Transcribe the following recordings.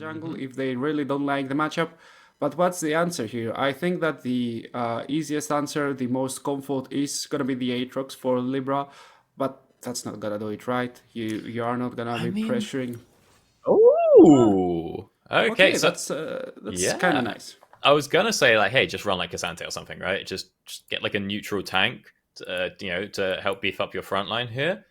jungle if they really don't like the matchup. But what's the answer here? I think that the easiest answer, the most comfort, is gonna be the Aatrox for Libra, but that's not gonna do it, right? You are not gonna be pressuring. Oh, okay. So that's kind of nice. I was gonna say like, hey, just run like Cassante or something, right? Just get like a neutral tank, to help beef up your front line here.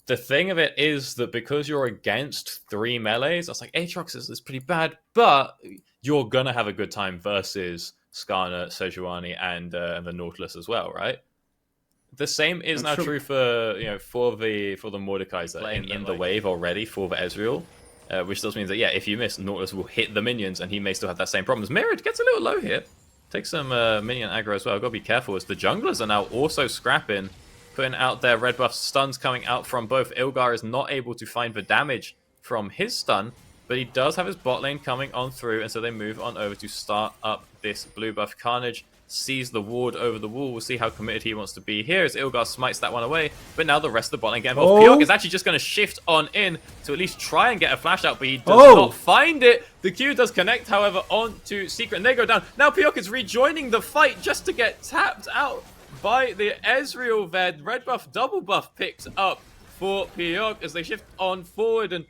The thing of it is that because you're against 3 melees, I was like, Aatrox is pretty bad, but you're gonna have a good time versus Skarner, Sejuani, and the Nautilus as well, right? The same is now true for for the Mordekaiser in the wave already for the Ezreal, which does mean that if you miss, Nautilus will hit the minions, and he may still have that same problem. Mirrored gets a little low here, takes some minion aggro as well. Got to be careful as the junglers are now also scrapping, putting out their red buff stuns coming out from both. Ilgar is not able to find the damage from his stun, but he does have his bot lane coming on through, and so they move on over to start up this blue buff. Carnage sees the ward over the wall. We'll see how committed he wants to be here as Ilgar smites that one away, but now the rest of the bot lane getting involved. Pyok is actually just going to shift on in to at least try and get a flash out, but he does not find it. The Q does connect, however, onto Secret, and they go down. Now Pyok is rejoining the fight just to get tapped out by the Ezreal there. Red buff, double buff picked up for Pyok as they shift on forward, and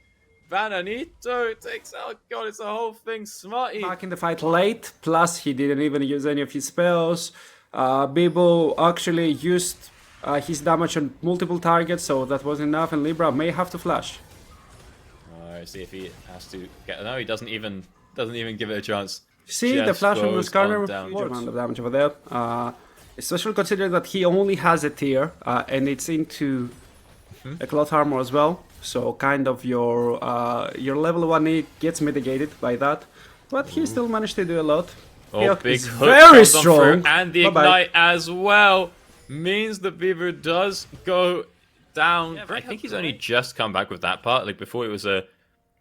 Bananito takes out, God, it's a whole thing. Smarty back in the fight late, plus he didn't even use any of his spells. Bibo actually used his damage on multiple targets, so that was enough, and Libra may have to flash. Alright, see if he has to get. No, he doesn't even give it a chance. See the flash from the Skarner, huge amount of damage over there. Especially considering that he only has a tier, and it's into a cloth armor as well. So kind of your level 1 need gets mitigated by that, but he still managed to do a lot. Oh, big hook very strong, and the ignite as well means the Beaver does go down. I think he's only just come back with that part. Like before, it was a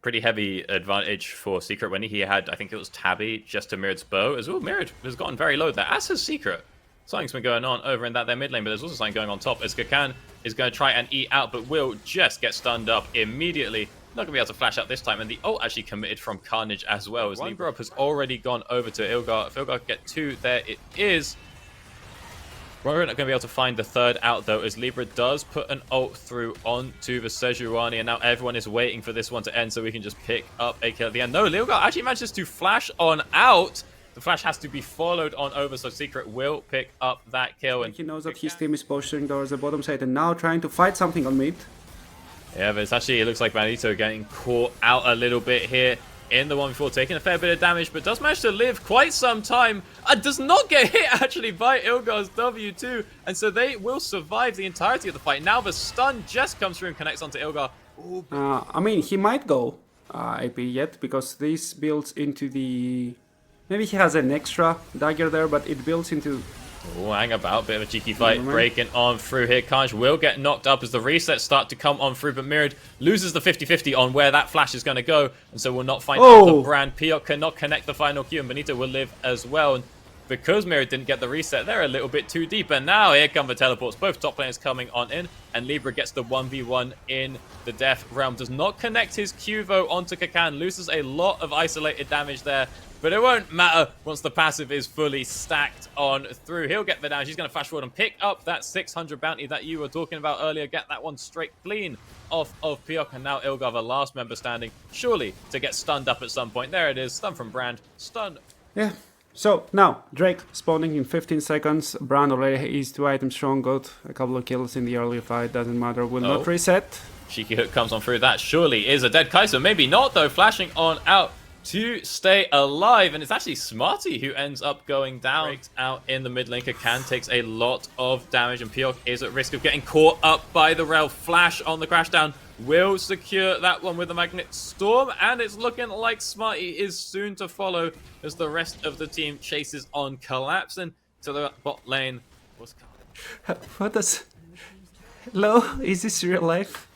pretty heavy advantage for Secret when he had, I think it was Tabby just to Mirrod's bow as well. Mirrod has gotten very low there, as has Secret. Something's been going on over in their mid lane, but there's also something going on top as Kakan is going to try and eat out, but will just get stunned up immediately. Not going to be able to flash out this time, and the ult actually committed from Carnage as well, as Libra has already gone over to Ilgar. If Ilgar can get 2, there it is. We're not going to be able to find the third out, though, as Libra does put an ult through onto the Sejuani, and now everyone is waiting for this one to end so we can just pick up a kill at the end. No, Ilgar actually manages to flash on out. The flash has to be followed on over, so Secret will pick up that kill. And he knows that his team is pushing towards the bottom side and now trying to fight something on mid. Yeah, but it's actually, it looks like Banito getting caught out a little bit here in the 1v4, taking a fair bit of damage, but does manage to live quite some time. Does not get hit, actually, by Ilgar's W2, and so they will survive the entirety of the fight. Now the stun just comes through and connects onto Ilgar. I mean, he might go AP yet, because this builds into the... Maybe he has an extra dagger there, but it builds into... Oh, hang about. Bit of a cheeky fight breaking on through here. Carnage will get knocked up as the resets start to come on through, but Mirrored loses the 50-50 on where that flash is going to go, and so will not find out the brand. Pyok cannot connect the final Q, and Benito will live as well. And because Mirrored didn't get the reset, they're a little bit too deep. And now here come the teleports. Both top laners coming on in, and Libra gets the 1v1 in the Death Realm. Does not connect his Q, though, onto Kakan. Loses a lot of isolated damage there. But it won't matter once the passive is fully stacked on through. He'll get the damage. He's going to flash forward and pick up that 600 bounty that you were talking about earlier. Get that one straight clean off of Pyok. And now Ilgar, the last member standing, surely to get stunned up at some point. There it is. Stun from Brand. Stun. Yeah. So now Drake spawning in 15 seconds. Brand already is 2 items strong. Got a couple of kills in the early fight. Doesn't matter. Will not reset. Cheeky hook comes on through. That surely is a dead Kai'Sa. Maybe not, though. Flashing on out to stay alive, and it's actually Smarty who ends up going down. Breaks out in the mid lane. Kakan takes a lot of damage, and Pyok is at risk of getting caught up by the rail. Flash on the crashdown will secure that one with the Magnet Storm, and it's looking like Smarty is soon to follow as the rest of the team chases on, collapsing to the bot lane. What does... Hello? Is this real life?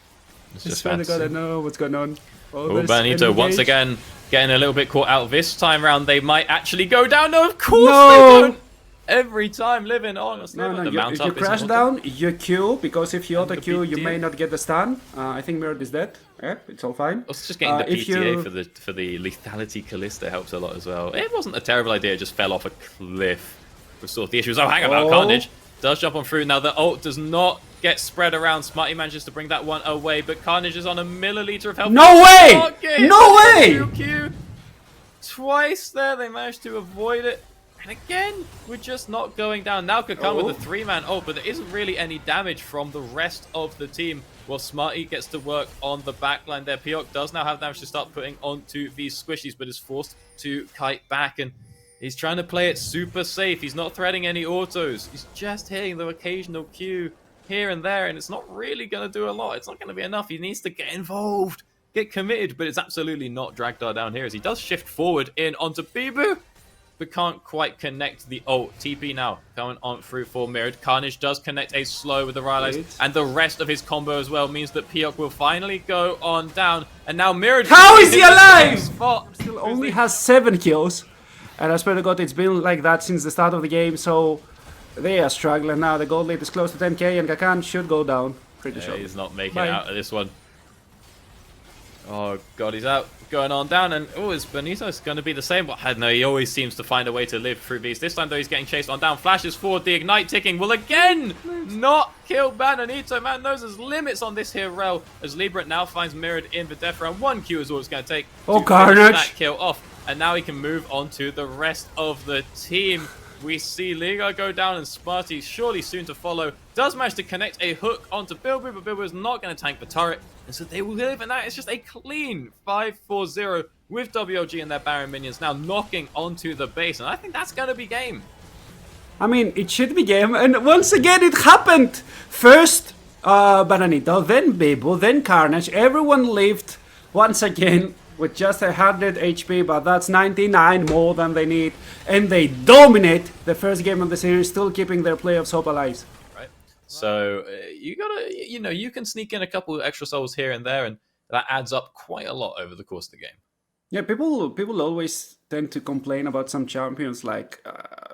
It's just swear to God, I know what's going on. Oh, Banito once again getting a little bit caught out this time round. They might actually go down. No, of course they don't. every time living on. No, you crash down, you Q, because if you auto-Q, you may not get the stun. I think Mirror is dead. Yeah, it's all fine. Also, just getting the PTA for the lethality Callista helps a lot as well. It wasn't a terrible idea, it just fell off a cliff. We saw the issues. Oh, hang about, Carnage does jump on through. Now the ult does not get spread around. Smarty manages to bring that one away, but Carnage is on a milliliter of health. No way! No way! QQ. Twice there, they managed to avoid it. And again, we're just not going down. Now Kakan with a 3-man ult, but there isn't really any damage from the rest of the team. Well, Smarty gets to work on the backline there. Pyok does now have damage to start putting onto these squishies, but is forced to kite back, and he's trying to play it super safe. He's not threading any autos. He's just hitting the occasional Q here and there, and it's not really going to do a lot. It's not going to be enough. He needs to get involved, get committed, but it's absolutely not Dragdar down here as he does shift forward in onto Bibu, but can't quite connect the ult. TP now coming on through for Mirrored. Carnage does connect a slow with the Rylai's, and the rest of his combo as well means that Pyok will finally go on down. And now Mirrored... How is he alive? Still only has 7 kills. And I swear to God, it's been like that since the start of the game, so they are struggling now. The gold lead is close to 10k, and Kakan should go down. Pretty sure. He's not making it out of this one. Oh God, he's out. Going on down, and is Benito's going to be the same? Well, I don't know, he always seems to find a way to live through these. This time though, he's getting chased on down. Flashes forward, the ignite ticking will again not kill Benito. Man knows there's limits on this here rel, as Libra now finds Mirrored in the death round. 1 Q is all it's going to take to Carnage! That kill off, and now he can move on to the rest of the team. We see Liga go down, and Smarty surely soon to follow. Does manage to connect a hook onto Bilbu, but Bilbu is not going to tank the turret. And so they will live, and that is just a clean 5-4-0 with WLG and their Baron minions now knocking onto the base. And I think that's going to be game. I mean, it should be game. And once again, it happened. First, Bananito, then Bibu, then Carnage. Everyone lived once again with just 100 HP, but that's 99 more than they need. And they dominate the first game of the series, still keeping their playoffs hope alive. Right. So you gotta, you can sneak in a couple of extra souls here and there, and that adds up quite a lot over the course of the game. Yeah, people always tend to complain about some champions like,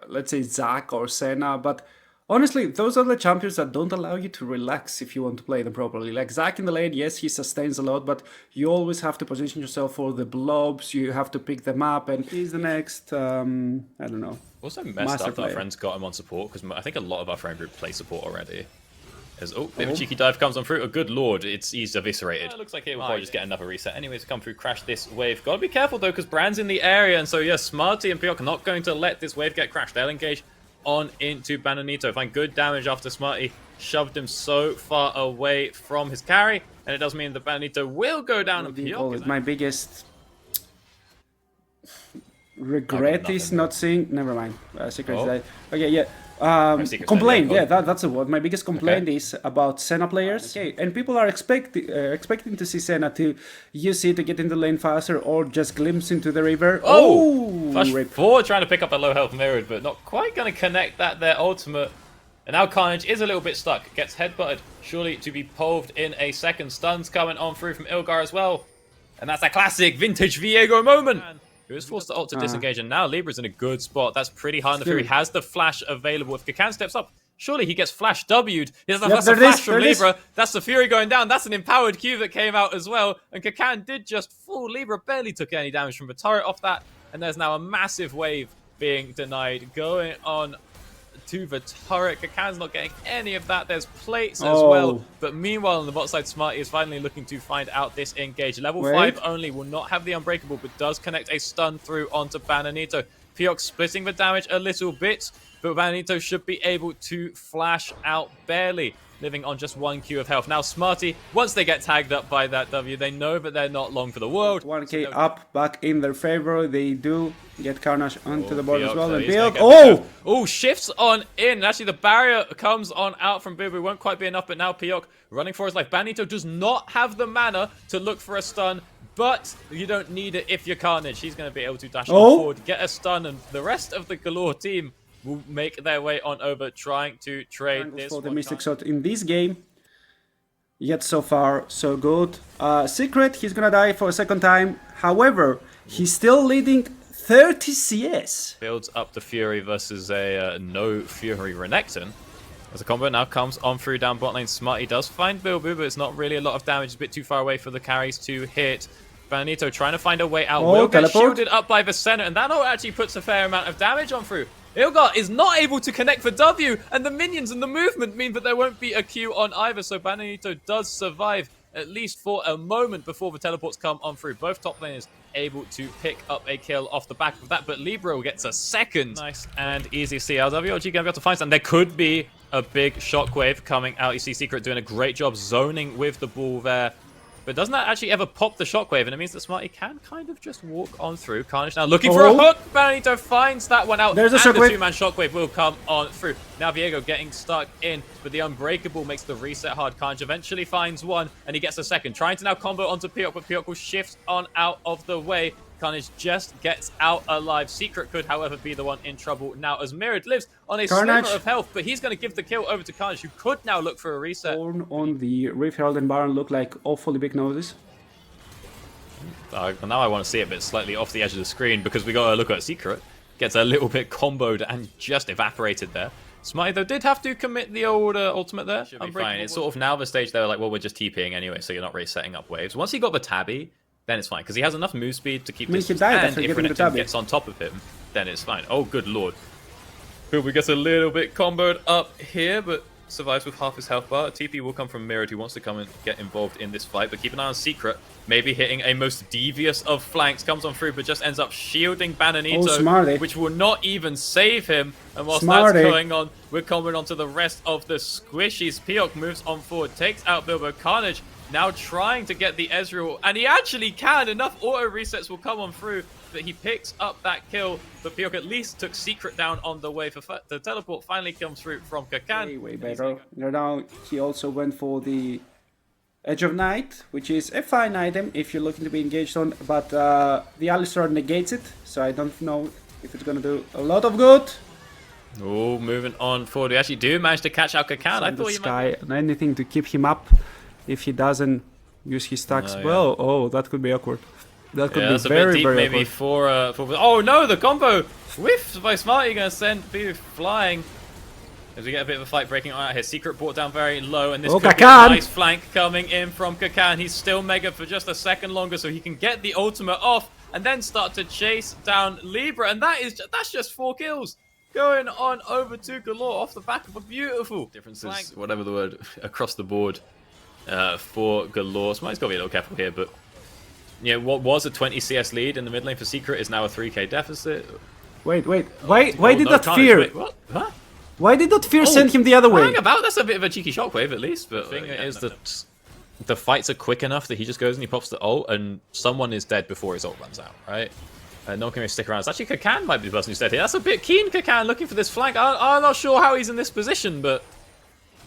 let's say, Zac or Senna, but honestly, those are the champions that don't allow you to relax if you want to play them properly. Like Zac in the lane, yes, he sustains a lot, but you always have to position yourself for the blobs, you have to pick them up, and he's the next, I don't know. Also messed up that our friends got him on support, because I think a lot of our friend group play support already. As, bit of a cheeky dive comes on through. A good lord, he's eviscerated. Looks like he will probably just get another reset. Anyways, come through, crash this wave. Gotta be careful though, because Brand's in the area, and so yeah, Smarty and Pyok are not going to let this wave get crashed. They'll engage on into Bananito. Find good damage after Smarty shoved him so far away from his carry, and it does mean that Bananito will go down. And Pyok, my biggest regret is not seeing. Never mind. Secret side. Okay, yeah. Complaint, yeah, that's the word. My biggest complaint is about Senna players. Okay, and people are expecting to see Senna to use it to get into the lane faster or just glimpse into the river. Flash forward trying to pick up a low health Mirrored, but not quite going to connect that there ultimate. And now Carnage is a little bit stuck. Gets headbutted, surely to be polved in a second. Stuns coming on through from Ilgar as well. And that's a classic vintage Viego moment. Who is forced to ult to disengage, and now Libra's in a good spot. That's pretty high on the Fury. Has the flash available. If Kakan steps up, surely he gets flash W'd. That's a flash from Libra. That's the Fury going down. That's an empowered Q that came out as well. And Kakan did just fall. Libra barely took any damage from the turret off that. And there's now a massive wave being denied. Going on to the turret. Kakan's not getting any of that. There's plates as well. But meanwhile, on the bot side, Smarty is finally looking to find out this engage. Level 5 only will not have the Unbreakable, but does connect a stun through onto Bananito. Pyok splitting the damage a little bit, but Bananito should be able to flash out barely, living on just 1 Q of health. Now Smarty, once they get tagged up by that W, they know that they're not long for the world. 1k up, back in their favor. They do get Carnage onto the board as well. And Pyok, shifts on in. Actually, the barrier comes on out from Bibu. Won't quite be enough, but now Pyok running for his life. Banito does not have the mana to look for a stun, but you don't need it if you're Carnage. He's going to be able to dash on forward, get a stun, and the rest of the GLORE team will make their way on over, trying to trade this for the Mystic Shot in this game. Yet so far, so good. Secret, he's gonna die for a second time. However, he's still leading 30 CS. Builds up the Fury versus a no Fury Renekton. As a combo now comes on through down bot lane. Smarty does find Bilbu, but it's not really a lot of damage. It's a bit too far away for the carries to hit. Banito trying to find a way out. Will get shielded up by the center, and that actually puts a fair amount of damage on through. Ilgar is not able to connect for W, and the minions and the movement mean that there won't be a Q on either, so Banito does survive at least for a moment before the teleports come on through. Both top laners able to pick up a kill off the back of that, but Libero gets a second. Nice and easy CL. WLG going to be able to find something. There could be a big shockwave coming out. You see Secret doing a great job zoning with the ball there. But doesn't that actually ever pop the shockwave? And it means that Smarty can kind of just walk on through. Carnage now looking for a hook. Banito finds that one out. There's a shockwave. The two-man shockwave will come on through. Now Viego getting stuck in, but the Unbreakable makes the reset hard. Carnage eventually finds one, and he gets a second. Trying to now combo onto Pyok, but Pyok will shift on out of the way. Carnage just gets out alive. Secret could, however, be the one in trouble now as Mirrored lives on a sliver of health, but he's going to give the kill over to Carnage, who could now look for a reset. On the Rift Herald and Baron look like awfully big noses. Now I want to see it, but it's slightly off the edge of the screen because we got to look at Secret. Gets a little bit comboed and just evaporated there. Smarty, though, did have to commit the old ultimate there. Should be fine. It's sort of now the stage they're like, well, we're just TPing anyway, so you're not really setting up waves. Once he got the tabby, then it's fine, because he has enough move speed to keep this. And if Renekton gets on top of him, then it's fine. Oh, good lord. Bilby gets a little bit comboed up here, but survives with half his health bar. TP will come from Mirrored, who wants to come and get involved in this fight, but keep an eye on Secret. Maybe hitting a most devious of flanks, comes on through, but just ends up shielding Bananito, which will not even save him. And whilst that's going on, we're coming onto the rest of the squishies. Pyok moves on forward, takes out Bilbo. Carnage now trying to get the Ezreal, and he actually can. Enough auto resets will come on through that he picks up that kill, but Pyok at least took Secret down on the way. For the teleport finally comes through from Kakan. Way better. Now he also went for the Edge of Night, which is a fine item if you're looking to be engaged on, but the Alistar negates it, so I don't know if it's going to do a lot of good. Oh, moving on forward. We actually do manage to catch out Kakan. I thought you might... anything to keep him up if he doesn't use his stacks well. Oh, that could be awkward. That could be very, deep, very maybe awkward. for... Oh no, the combo! Whiffed by Smarty, going to send Boo flying. As we get a bit of a fight breaking out here. Secret brought down very low, and this could be a nice flank coming in from Kakan. He's still mega for just a second longer, so he can get the ultimate off and then start to chase down Libra. And that's just 4 kills going on over to GLORE off the back of a beautiful differences, whatever the word, across the board for GLORE. Smarty's got to be a little careful here, but yeah, what was a 20 CS lead in the mid lane for Secret is now a 3k deficit. Wait. Why did that fear? Wait, what? Huh? Why did that fear send him the other way? Hang about, that's a bit of a cheeky shockwave at least, but the thing is that the fights are quick enough that he just goes and he pops the ult and someone is dead before his ult runs out, right? No one can really stick around. It's actually Kakan might be the person who's dead here. That's a bit keen, Kakan, looking for this flank. I'm not sure how he's in this position, but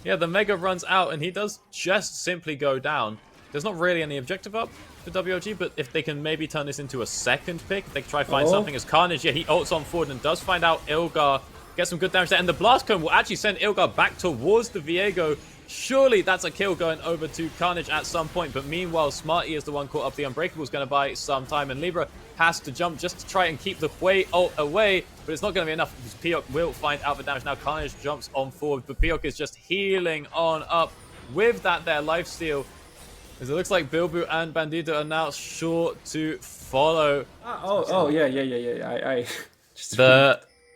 yeah, the Mega runs out and he does just simply go down. There's not really any objective up for WLG, but if they can maybe turn this into a second pick, if they can try to find something as Carnage, yeah, he ults on forward and does find out Ilgar. Get some good damage there, and the Blast Cone will actually send Ilgar back towards the Viego. Surely that's a kill going over to Carnage at some point, but meanwhile, Smarty is the one caught up. The Unbreakable is going to buy some time, and Libra has to jump just to try and keep the Hwei ult away, but it's not going to be enough because Pyok will find out the damage. Now Carnage jumps on forward, but Pyok is just healing on up with that there lifesteal. As it looks like Bilbu and Bandito are now sure to follow. I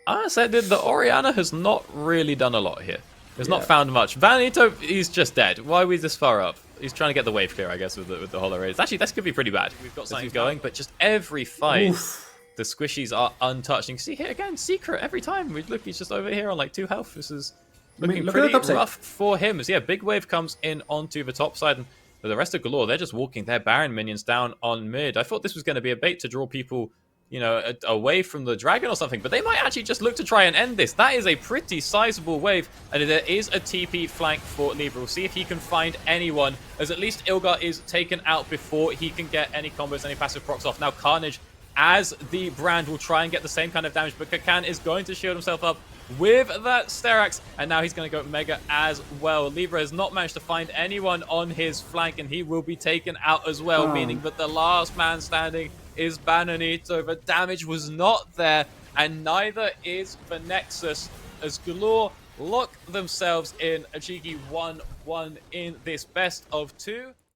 Honestly, the Orianna has not really done a lot here. He's not found much. Vanito, he's just dead. Why are we this far up? He's trying to get the wave clear, I guess, with the Hollow Rays. Actually, this could be pretty bad. We've got something going, but just every fight, the squishies are untouched. You can see here again, Secret every time. Look, he's just over here on like 2 health. This is looking pretty rough for him. So yeah, big wave comes in onto the top side, and the rest of GLORE, they're just walking their Baron minions down on mid. I thought this was going to be a bait to draw people, you know, away from the dragon or something, but they might actually just look to try and end this. That is a pretty sizable wave, and there is a TP flank for Libra. We'll see if he can find anyone, as at least Ilgar is taken out before he can get any combos, any passive procs off. Now Carnage, as the brand, will try and get the same kind of damage, but Kakan is going to shield himself up with that Sterax, and now he's going to go Mega as well. Libra has not managed to find anyone on his flank, and he will be taken out as well, meaning that the last man standing is Bananito, but damage was not there, and neither is the Nexus, as GLORE lock themselves in a cheeky 1-1 in this best of 2.